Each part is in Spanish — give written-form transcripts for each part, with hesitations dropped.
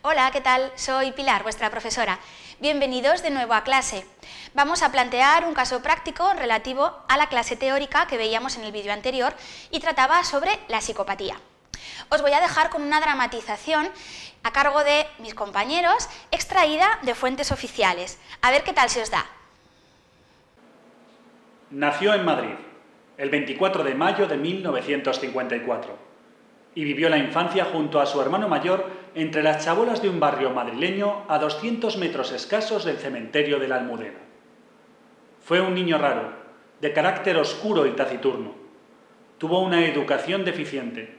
Hola, ¿qué tal? Soy Pilar, vuestra profesora. Bienvenidos de nuevo a clase. Vamos a plantear un caso práctico relativo a la clase teórica que veíamos en el vídeo anterior y trataba sobre la psicopatía. Os voy a dejar con una dramatización a cargo de mis compañeros, extraída de fuentes oficiales. A ver qué tal se os da. Nació en Madrid, el 24 de mayo de 1954. Y vivió la infancia junto a su hermano mayor entre las chabolas de un barrio madrileño a 200 metros escasos del cementerio de la Almudena. Fue un niño raro, de carácter oscuro y taciturno. Tuvo una educación deficiente.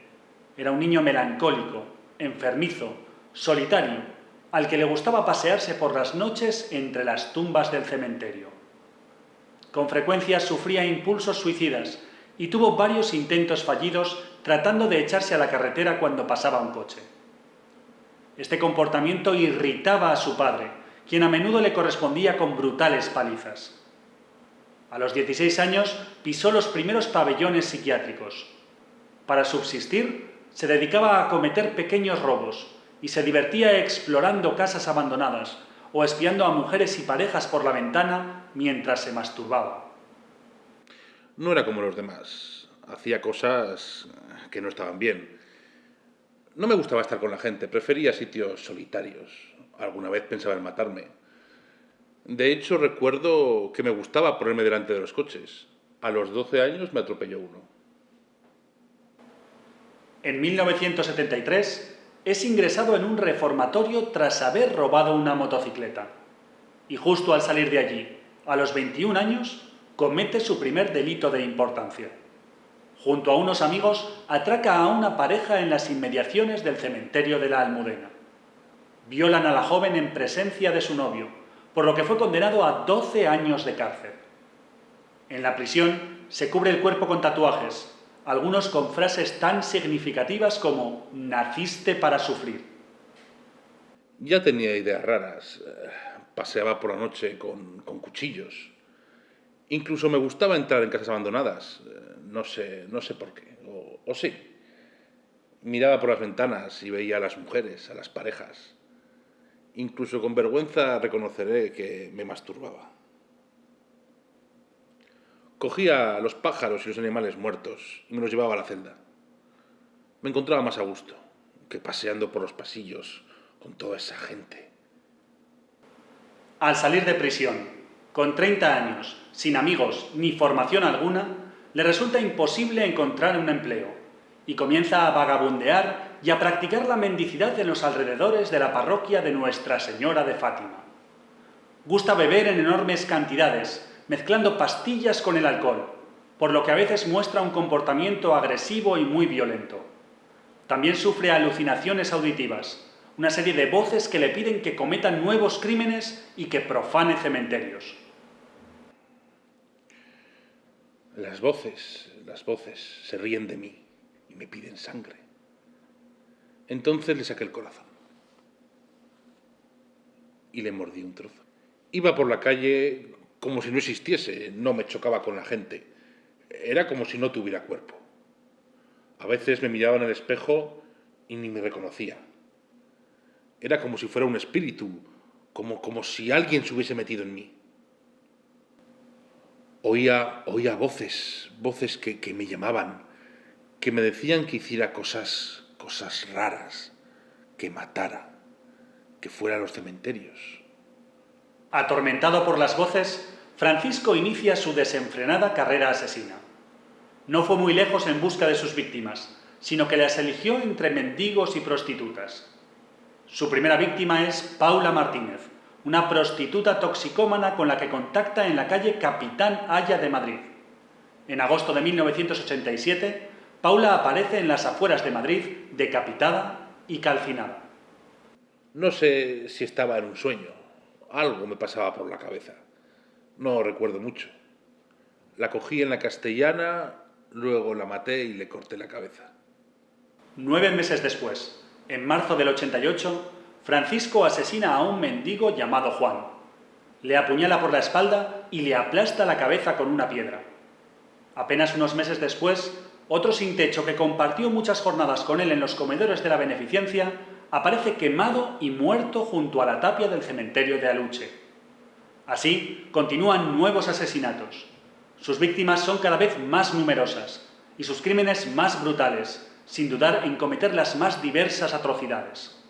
Era un niño melancólico, enfermizo, solitario, al que le gustaba pasearse por las noches entre las tumbas del cementerio. Con frecuencia sufría impulsos suicidas y tuvo varios intentos fallidos tratando de echarse a la carretera cuando pasaba un coche. Este comportamiento irritaba a su padre, quien a menudo le correspondía con brutales palizas. A los 16 años pisó los primeros pabellones psiquiátricos. Para subsistir, se dedicaba a cometer pequeños robos y se divertía explorando casas abandonadas o espiando a mujeres y parejas por la ventana mientras se masturbaba. No era como los demás. Hacía cosas que no estaban bien. No me gustaba estar con la gente, prefería sitios solitarios. Alguna vez pensaba en matarme. De hecho, recuerdo que me gustaba ponerme delante de los coches. A los 12 años me atropelló uno. En 1973 es ingresado en un reformatorio tras haber robado una motocicleta. Y justo al salir de allí, a los 21 años, comete su primer delito de importancia. Junto a unos amigos, atraca a una pareja en las inmediaciones del cementerio de la Almudena. Violan a la joven en presencia de su novio, por lo que fue condenado a 12 años de cárcel. En la prisión se cubre el cuerpo con tatuajes, algunos con frases tan significativas como «naciste para sufrir». Ya tenía ideas raras. Paseaba por la noche con cuchillos. Incluso me gustaba entrar en casas abandonadas. No sé por qué. O sí. Miraba por las ventanas y veía a las mujeres, a las parejas. Incluso con vergüenza reconoceré que me masturbaba. Cogía a los pájaros y los animales muertos y me los llevaba a la celda. Me encontraba más a gusto que paseando por los pasillos con toda esa gente. Al salir de prisión, con 30 años, sin amigos ni formación alguna, le resulta imposible encontrar un empleo y comienza a vagabundear y a practicar la mendicidad en los alrededores de la parroquia de Nuestra Señora de Fátima. Gusta beber en enormes cantidades, mezclando pastillas con el alcohol, por lo que a veces muestra un comportamiento agresivo y muy violento. También sufre alucinaciones auditivas, una serie de voces que le piden que cometa nuevos crímenes y que profane cementerios. Las voces se ríen de mí y me piden sangre. Entonces le saqué el corazón y le mordí un trozo. Iba por la calle como si no existiese, no me chocaba con la gente. Era como si no tuviera cuerpo. A veces me miraba en el espejo y ni me reconocía. Era como si fuera un espíritu, como si alguien se hubiese metido en mí. Oía voces que me llamaban, que me decían que hiciera cosas raras, que matara, que fuera a los cementerios. Atormentado por las voces, Francisco inicia su desenfrenada carrera asesina. No fue muy lejos en busca de sus víctimas, sino que las eligió entre mendigos y prostitutas. Su primera víctima es Paula Martínez, una prostituta toxicómana con la que contacta en la calle Capitán Aya de Madrid. En agosto de 1987, Paula aparece en las afueras de Madrid, decapitada y calcinada. No sé si estaba en un sueño. Algo me pasaba por la cabeza. No recuerdo mucho. La cogí en la Castellana, luego la maté y le corté la cabeza. 9 meses después, en marzo del 88, Francisco asesina a un mendigo llamado Juan. Le apuñala por la espalda y le aplasta la cabeza con una piedra. Apenas unos meses después, otro sin techo que compartió muchas jornadas con él en los comedores de la beneficencia, aparece quemado y muerto junto a la tapia del cementerio de Aluche. Así, continúan nuevos asesinatos. Sus víctimas son cada vez más numerosas y sus crímenes más brutales, sin dudar en cometer las más diversas atrocidades.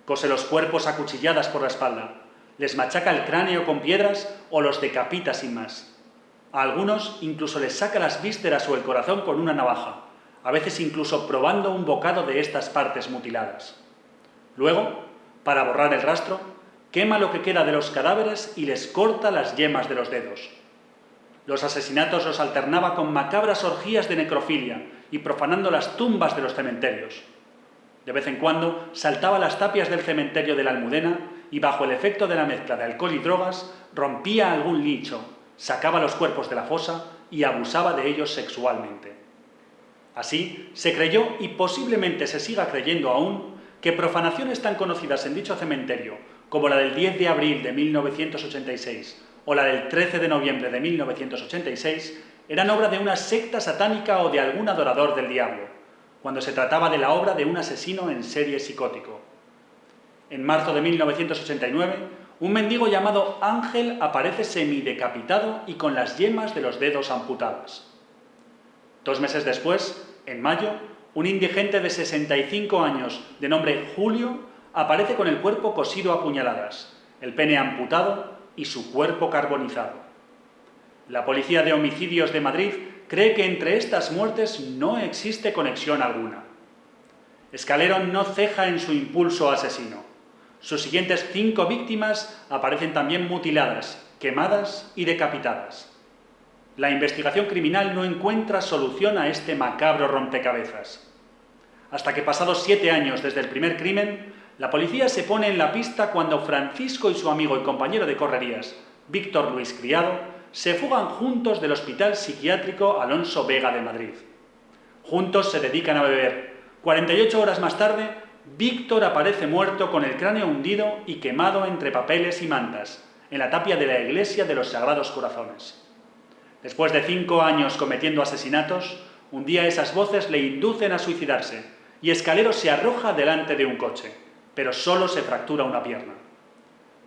Cose los cuerpos a cuchilladas por la espalda, les machaca el cráneo con piedras o los decapita sin más. A algunos incluso les saca las vísceras o el corazón con una navaja, a veces incluso probando un bocado de estas partes mutiladas. Luego, para borrar el rastro, quema lo que queda de los cadáveres y les corta las yemas de los dedos. Los asesinatos los alternaba con macabras orgías de necrofilia y profanando las tumbas de los cementerios. De vez en cuando saltaba las tapias del cementerio de la Almudena y bajo el efecto de la mezcla de alcohol y drogas rompía algún nicho, sacaba los cuerpos de la fosa y abusaba de ellos sexualmente. Así se creyó y posiblemente se siga creyendo aún que profanaciones tan conocidas en dicho cementerio como la del 10 de abril de 1986 o la del 13 de noviembre de 1986 eran obra de una secta satánica o de algún adorador del diablo, cuando se trataba de la obra de un asesino en serie psicótico. En marzo de 1989, un mendigo llamado Ángel aparece semidecapitado y con las yemas de los dedos amputadas. 2 meses después, en mayo, un indigente de 65 años de nombre Julio aparece con el cuerpo cosido a puñaladas, el pene amputado y su cuerpo carbonizado. La Policía de Homicidios de Madrid cree que entre estas muertes no existe conexión alguna. Escalero no ceja en su impulso asesino. Sus siguientes 5 víctimas aparecen también mutiladas, quemadas y decapitadas. La investigación criminal no encuentra solución a este macabro rompecabezas. Hasta que pasados 7 años desde el primer crimen, la policía se pone en la pista cuando Francisco y su amigo y compañero de correrías, Víctor Luis Criado, se fugan juntos del Hospital Psiquiátrico Alonso Vega de Madrid. Juntos se dedican a beber. 48 horas más tarde, Víctor aparece muerto con el cráneo hundido y quemado entre papeles y mantas, en la tapia de la iglesia de los Sagrados Corazones. Después de 5 años cometiendo asesinatos, un día esas voces le inducen a suicidarse y Escalero se arroja delante de un coche, pero solo se fractura una pierna.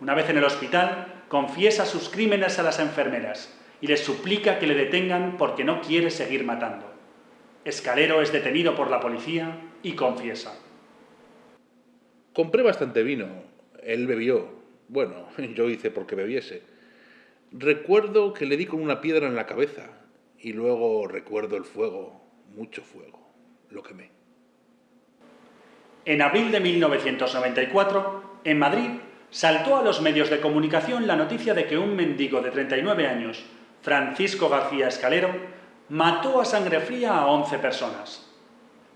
Una vez en el hospital, confiesa sus crímenes a las enfermeras y les suplica que le detengan porque no quiere seguir matando. Escalero es detenido por la policía y confiesa. Compré bastante vino. Él bebió. Bueno, yo hice porque bebiese. Recuerdo que le di con una piedra en la cabeza y luego recuerdo el fuego, mucho fuego. Lo quemé. En abril de 1994, en Madrid, saltó a los medios de comunicación la noticia de que un mendigo de 39 años, Francisco García Escalero, mató a sangre fría a 11 personas.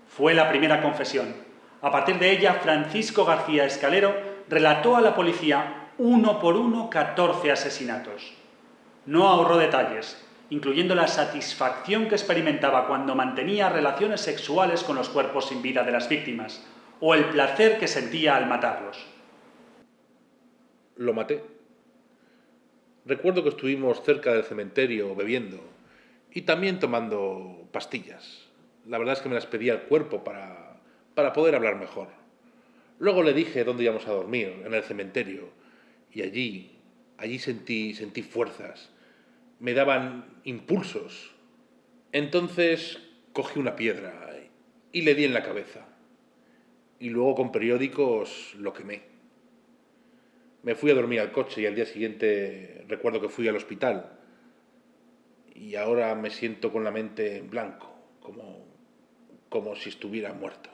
Fue la primera confesión. A partir de ella, Francisco García Escalero relató a la policía uno por uno 14 asesinatos. No ahorró detalles, incluyendo la satisfacción que experimentaba cuando mantenía relaciones sexuales con los cuerpos sin vida de las víctimas, o el placer que sentía al matarlos. Lo maté. Recuerdo que estuvimos cerca del cementerio bebiendo y también tomando pastillas. La verdad es que me las pedía el cuerpo para poder hablar mejor. Luego le dije dónde íbamos a dormir, en el cementerio, y allí sentí fuerzas. Me daban impulsos. Entonces cogí una piedra y le di en la cabeza. Y luego con periódicos lo quemé. Me fui a dormir al coche y al día siguiente recuerdo que fui al hospital. Y ahora me siento con la mente en blanco, como si estuviera muerto.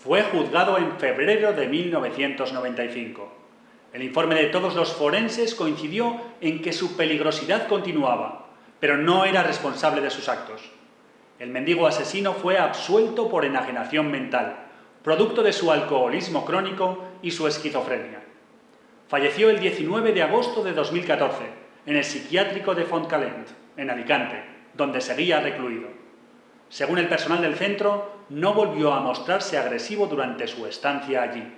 Fue juzgado en febrero de 1995. El informe de todos los forenses coincidió en que su peligrosidad continuaba, pero no era responsable de sus actos. El mendigo asesino fue absuelto por enajenación mental, producto de su alcoholismo crónico y su esquizofrenia. Falleció el 19 de agosto de 2014 en el psiquiátrico de Fontcalent, en Alicante, donde seguía recluido. Según el personal del centro, no volvió a mostrarse agresivo durante su estancia allí.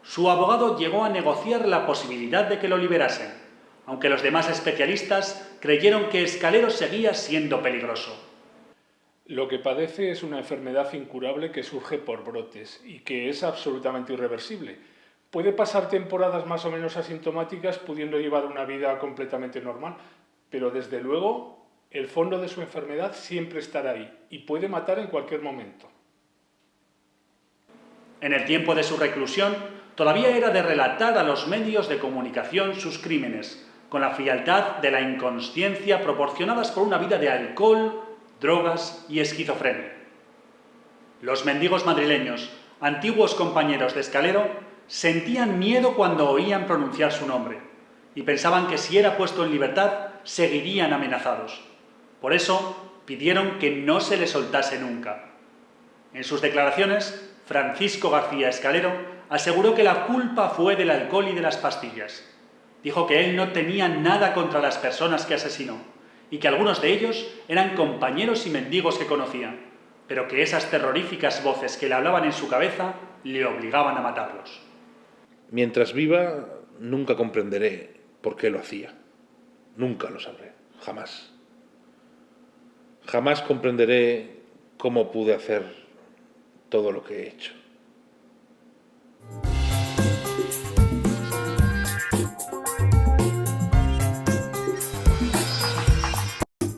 Su abogado llegó a negociar la posibilidad de que lo liberasen, aunque los demás especialistas creyeron que Escalero seguía siendo peligroso. Lo que padece es una enfermedad incurable que surge por brotes y que es absolutamente irreversible. Puede pasar temporadas más o menos asintomáticas pudiendo llevar una vida completamente normal, pero desde luego el fondo de su enfermedad siempre estará ahí y puede matar en cualquier momento. En el tiempo de su reclusión, todavía era de relatar a los medios de comunicación sus crímenes, con la frialdad de la inconsciencia proporcionadas por una vida de alcohol, drogas y esquizofrenia. Los mendigos madrileños, antiguos compañeros de Escalero, sentían miedo cuando oían pronunciar su nombre y pensaban que si era puesto en libertad, seguirían amenazados. Por eso, pidieron que no se le soltase nunca. En sus declaraciones, Francisco García Escalero aseguró que la culpa fue del alcohol y de las pastillas. Dijo que él no tenía nada contra las personas que asesinó y que algunos de ellos eran compañeros y mendigos que conocía, pero que esas terroríficas voces que le hablaban en su cabeza le obligaban a matarlos. Mientras viva, nunca comprenderé por qué lo hacía. Nunca lo sabré, jamás. Jamás comprenderé cómo pude hacer todo lo que he hecho.